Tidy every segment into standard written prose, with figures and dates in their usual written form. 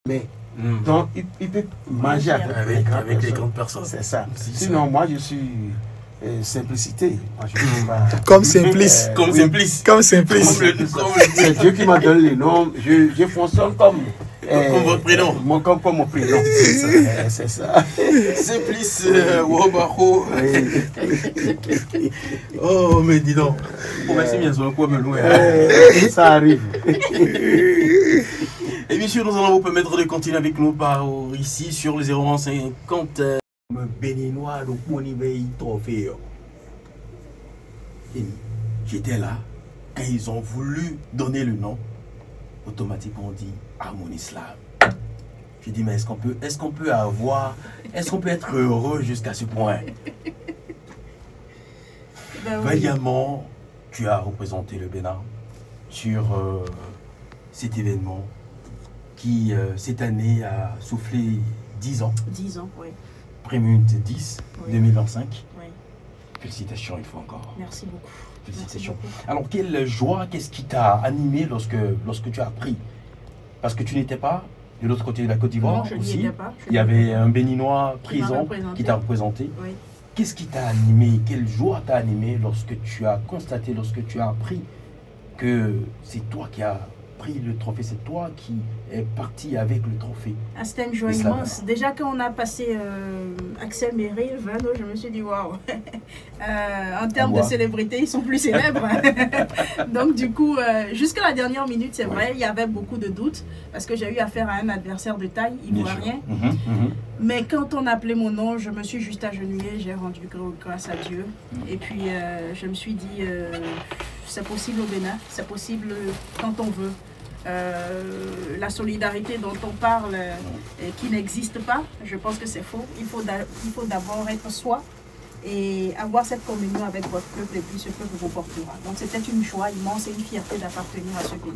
Mais donc il peut manger avec les grandes personnes. C'est ça. Sinon, moi je suis simplicité. Moi, je suis pas... Comme Simplice. Comme Simplice. Comme Simplice. C'est Dieu qui m'a donné les noms. Je fonctionne comme votre prénom. Comme mon prénom. C'est ça. Simplice Wobaro. Oh, mais dis donc. Merci bien, ça arrive. Et bien sûr, nous allons vous permettre de continuer avec nous par ici sur le 0150. Béninois, donc mon niveau trophée. J'étais là quand ils ont voulu donner le nom. Automatiquement on dit Harmonie Slam. Je dis mais est-ce qu'on peut être heureux jusqu'à ce point? Ben oui. Vaillamment, tu as représenté le Bénin sur cet événement qui cette année a soufflé 10 ans. 10 ans, oui. Prémute 10, oui. 2025. Oui. Félicitations une fois encore. Merci beaucoup. Félicitations. Merci beaucoup. Alors, quelle joie, qu'est-ce qui t'a animé lorsque tu as appris? Parce que tu n'étais pas de l'autre côté de la Côte d'Ivoire aussi. Il y avait un Béninois présent qui t'a représenté. Oui. Qu'est-ce qui t'a animé? Quelle joie t'a animé lorsque tu as constaté, lorsque tu as appris que c'est toi qui as pris le trophée, c'est toi qui es parti avec le trophée? Ah, c'était une joie immense. Déjà quand on a passé Axel Merrill, Vano, je me suis dit waouh. En termes de célébrité, ils sont plus célèbres. Donc du coup, jusqu'à la dernière minute, c'est vrai, il y avait beaucoup de doutes parce que j'ai eu affaire à un adversaire de taille ivoirien. Mais quand on a appelé mon nom, je me suis juste agenouillée, j'ai rendu grâce à Dieu. Et puis je me suis dit, c'est possible au Bénin, c'est possible quand on veut. La solidarité dont on parle qui n'existe pas, je pense que c'est faux. Il faut d'abord être soi et avoir cette communion avec votre peuple et puis ce peuple vous portera. Donc c'était une joie immense et une fierté d'appartenir à ce pays.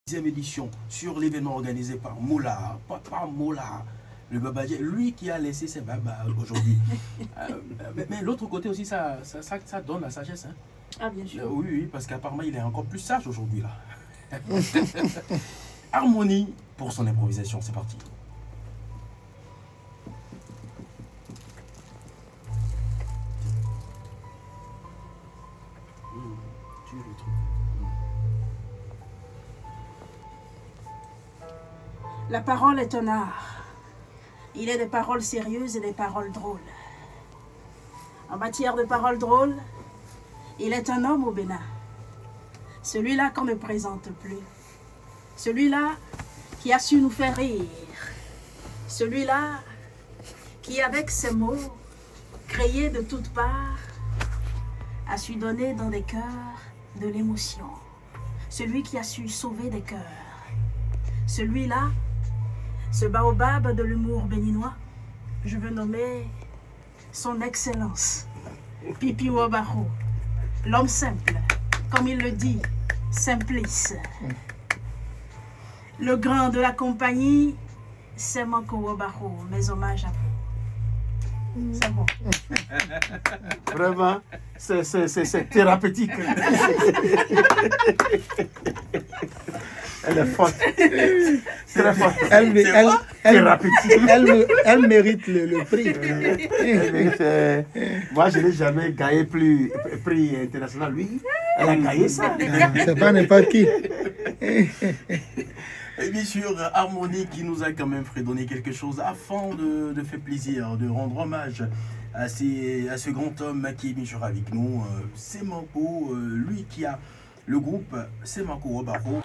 10e édition sur l'événement organisé par Moula, Papa Moula, le Babadje, lui qui a laissé ses babas aujourd'hui. Mais l'autre côté aussi, ça donne la sagesse. Hein? Ah bien sûr. Oui, parce qu'apparemment il est encore plus sage aujourd'hui là. Harmonie pour son improvisation, c'est parti. La parole est un art. Il est des paroles sérieuses et des paroles drôles. En matière de paroles drôles, il est un homme au Bénin. Celui-là qu'on ne présente plus. Celui-là qui a su nous faire rire. Celui-là qui, avec ses mots, créés de toutes parts, a su donner dans des cœurs de l'émotion. Celui qui a su sauver des cœurs. Celui-là, ce baobab de l'humour béninois, je veux nommer son excellence, Pipi Wobaro, l'homme simple, comme il le dit, Simplice. Le grand de la compagnie, c'est Manko Wobaro. Mes hommages à vous. C'est bon. Vraiment, c'est thérapeutique. Elle est forte. Très forte. Elle mérite le prix. Moi, je n'ai jamais gagné prix international. Lui, elle a gagné ça. C'est pas n'importe qui. Et bien sûr, Harmonie qui nous a quand même fredonné quelque chose afin de faire plaisir, de rendre hommage à ce grand homme qui est bien sûr avec nous. C'est Manko, lui qui a le groupe C'est Manko Wobaro.